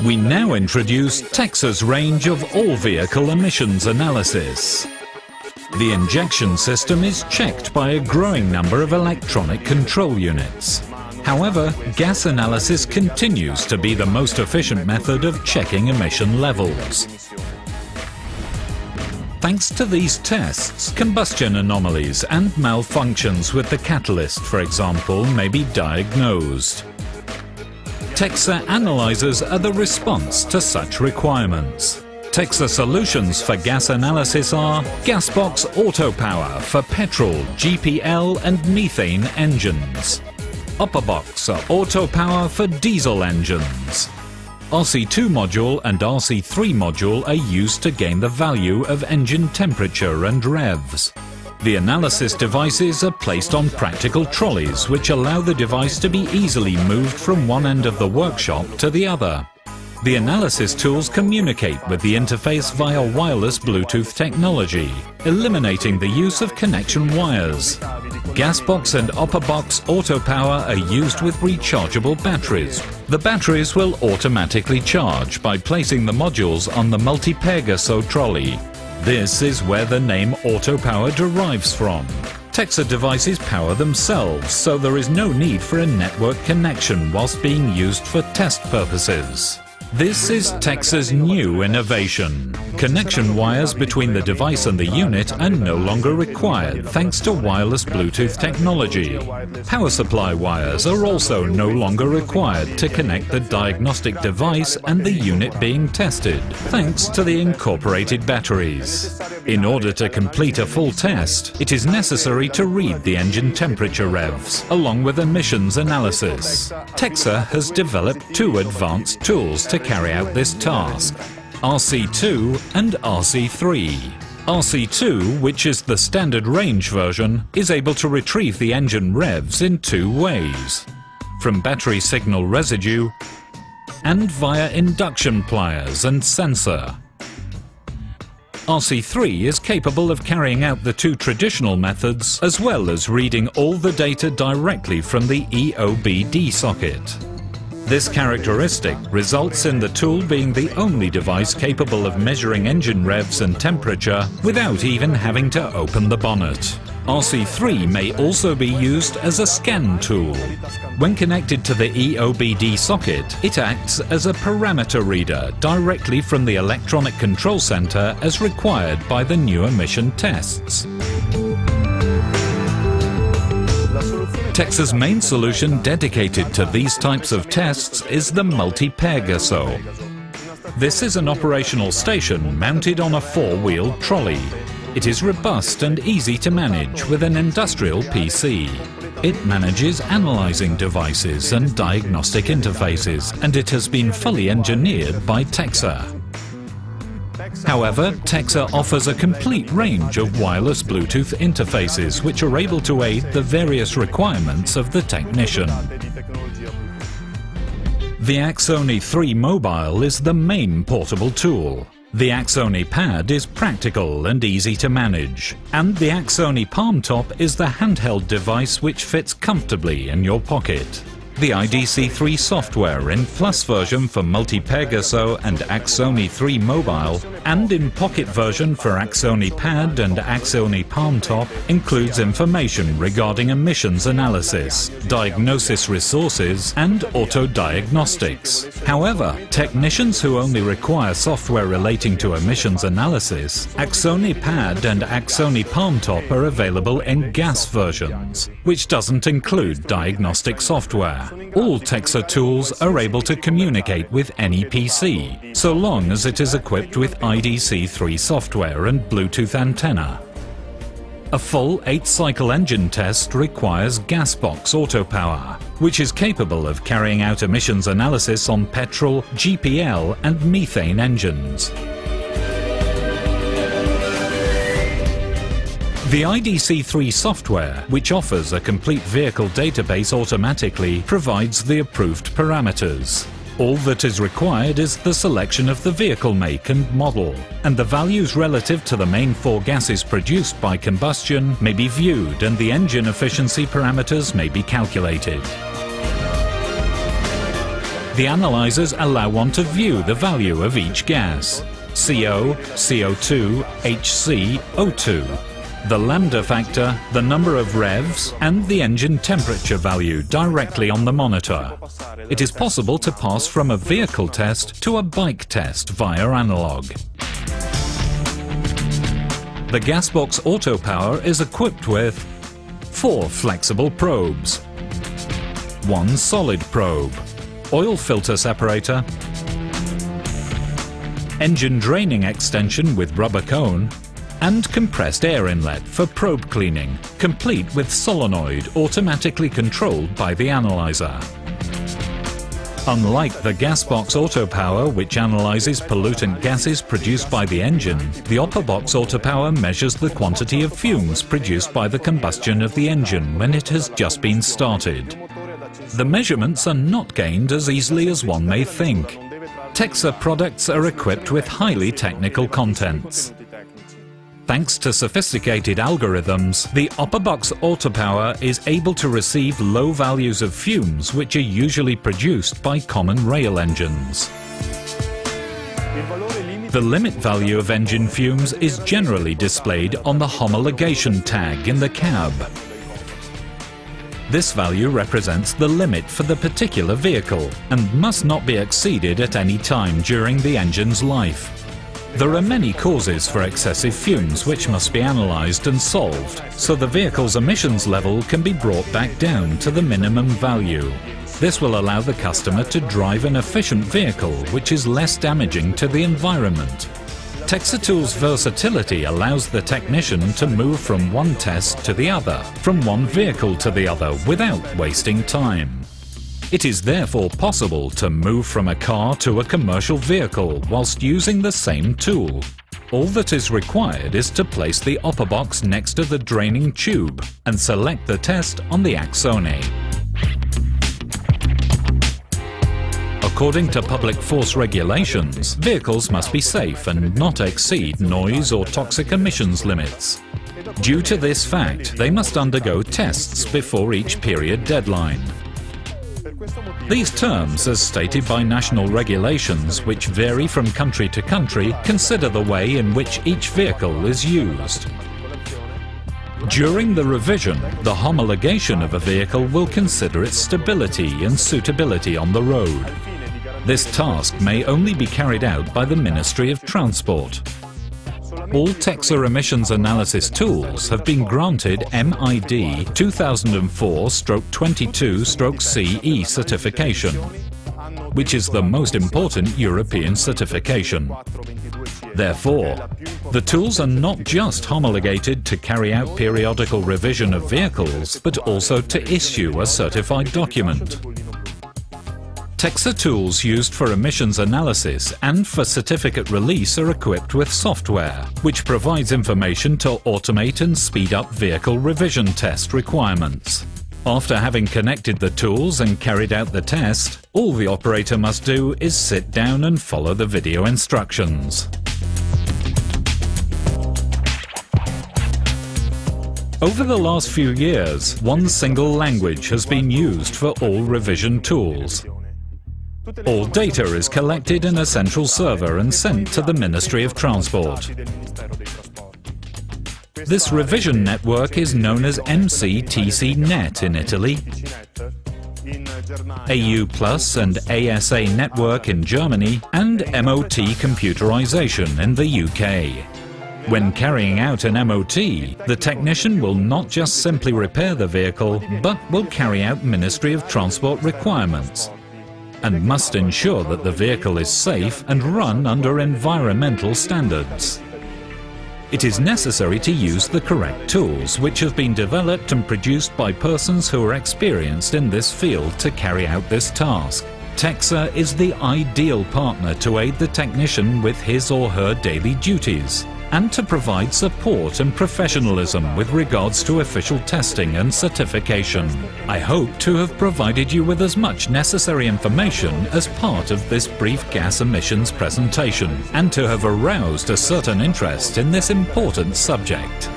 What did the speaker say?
We now introduce TEXA's range of all-vehicle emissions analysis. The injection system is checked by a growing number of electronic control units. However, gas analysis continues to be the most efficient method of checking emission levels. Thanks to these tests, combustion anomalies and malfunctions with the catalyst, for example, may be diagnosed. TEXA analyzers are the response to such requirements. TEXA solutions for gas analysis are Gasbox Auto Power for petrol, GPL and methane engines. Upperbox Auto Power for diesel engines. RC2 module and RC3 module are used to gain the value of engine temperature and revs. The analysis devices are placed on practical trolleys which allow the device to be easily moved from one end of the workshop to the other. The analysis tools communicate with the interface via wireless Bluetooth technology, eliminating the use of connection wires. Gasbox and Upperbox Auto Power are used with rechargeable batteries. The batteries will automatically charge by placing the modules on the multi-Pegaso trolley. This is where the name Auto Power derives from. TEXA devices power themselves, so there is no need for a network connection whilst being used for test purposes. This is TEXA's new innovation. Connection wires between the device and the unit are no longer required thanks to wireless Bluetooth technology. Power supply wires are also no longer required to connect the diagnostic device and the unit being tested, thanks to the incorporated batteries. In order to complete a full test, it is necessary to read the engine temperature revs, along with emissions analysis. TEXA has developed two advanced tools to carry out this task: RC2 and RC3. RC2, which is the standard range version, is able to retrieve the engine revs in two ways: from battery signal residue and via induction pliers and sensor. RC3 is capable of carrying out the two traditional methods as well as reading all the data directly from the EOBD socket. This characteristic results in the tool being the only device capable of measuring engine revs and temperature without even having to open the bonnet. RC3 may also be used as a scan tool. When connected to the EOBD socket, it acts as a parameter reader directly from the electronic control center as required by the new emission tests. TEXA's main solution dedicated to these types of tests is the multi-Pegaso. This is an operational station mounted on a four-wheeled trolley. It is robust and easy to manage with an industrial PC. It manages analyzing devices and diagnostic interfaces, and it has been fully engineered by TEXA. However, TEXA offers a complete range of wireless Bluetooth interfaces which are able to aid the various requirements of the technician. The Axoni 3 Mobile is the main portable tool. The Axoni Pad is practical and easy to manage, and the Axoni Palm Top is the handheld device which fits comfortably in your pocket. The IDC3 software in Plus version for multi-Pegaso and Axoni 3 Mobile, and in Pocket version for Axoni Pad and Axoni Palm Top, includes information regarding emissions analysis, diagnosis resources and auto-diagnostics. However, technicians who only require software relating to emissions analysis, Axoni Pad and Axoni Palm Top are available in gas versions, which doesn't include diagnostic software. All TEXA tools are able to communicate with any PC, so long as it is equipped with IDC3 software and Bluetooth antenna. A full 8-cycle engine test requires Gasbox Auto Power, which is capable of carrying out emissions analysis on petrol, GPL and methane engines. The IDC3 software, which offers a complete vehicle database automatically, provides the approved parameters. All that is required is the selection of the vehicle make and model, and the values relative to the main four gases produced by combustion may be viewed and the engine efficiency parameters may be calculated. The analyzers allow one to view the value of each gas: CO, CO2, HC, O2, the lambda factor, the number of revs, and the engine temperature value directly on the monitor. It is possible to pass from a vehicle test to a bike test via analog. The Gasbox Autopower is equipped with 4 flexible probes, 1 solid probe, oil filter separator, engine draining extension with rubber cone, and compressed air inlet for probe cleaning, complete with solenoid automatically controlled by the analyzer. Unlike the Gasbox Autopower, which analyzes pollutant gases produced by the engine, the Opperbox Autopower measures the quantity of fumes produced by the combustion of the engine when it has just been started. The measurements are not gained as easily as one may think. TEXA products are equipped with highly technical contents. Thanks to sophisticated algorithms, the Opperbox Autopower is able to receive low values of fumes which are usually produced by common rail engines. The limit value of engine fumes is generally displayed on the homologation tag in the cab. This value represents the limit for the particular vehicle and must not be exceeded at any time during the engine's life. There are many causes for excessive fumes which must be analysed and solved, so the vehicle's emissions level can be brought back down to the minimum value. This will allow the customer to drive an efficient vehicle which is less damaging to the environment. TEXA Tools' versatility allows the technician to move from one test to the other, from one vehicle to the other without wasting time. It is therefore possible to move from a car to a commercial vehicle whilst using the same tool. All that is required is to place the Opperbox next to the draining tube and select the test on the axone. According to public force regulations, vehicles must be safe and not exceed noise or toxic emissions limits. Due to this fact, they must undergo tests before each period deadline. These terms, as stated by national regulations, which vary from country to country, consider the way in which each vehicle is used. During the revision, the homologation of a vehicle will consider its stability and suitability on the road. This task may only be carried out by the Ministry of Transport. All TEXA emissions analysis tools have been granted MID 2004/22/CE certification, which is the most important European certification. Therefore, the tools are not just homologated to carry out periodical revision of vehicles, but also to issue a certified document. TEXA tools used for emissions analysis and for certificate release are equipped with software, which provides information to automate and speed up vehicle revision test requirements. After having connected the tools and carried out the test, all the operator must do is sit down and follow the video instructions. Over the last few years, one single language has been used for all revision tools. All data is collected in a central server and sent to the Ministry of Transport. This revision network is known as MCTC-Net in Italy, AU Plus and ASA Network in Germany, and MOT Computerization in the UK. When carrying out an MOT, the technician will not just simply repair the vehicle, but will carry out Ministry of Transport requirements, and must ensure that the vehicle is safe and run under environmental standards. It is necessary to use the correct tools, which have been developed and produced by persons who are experienced in this field to carry out this task. TEXA is the ideal partner to aid the technician with his or her daily duties, and to provide support and professionalism with regards to official testing and certification. I hope to have provided you with as much necessary information as part of this brief gas emissions presentation, and to have aroused a certain interest in this important subject.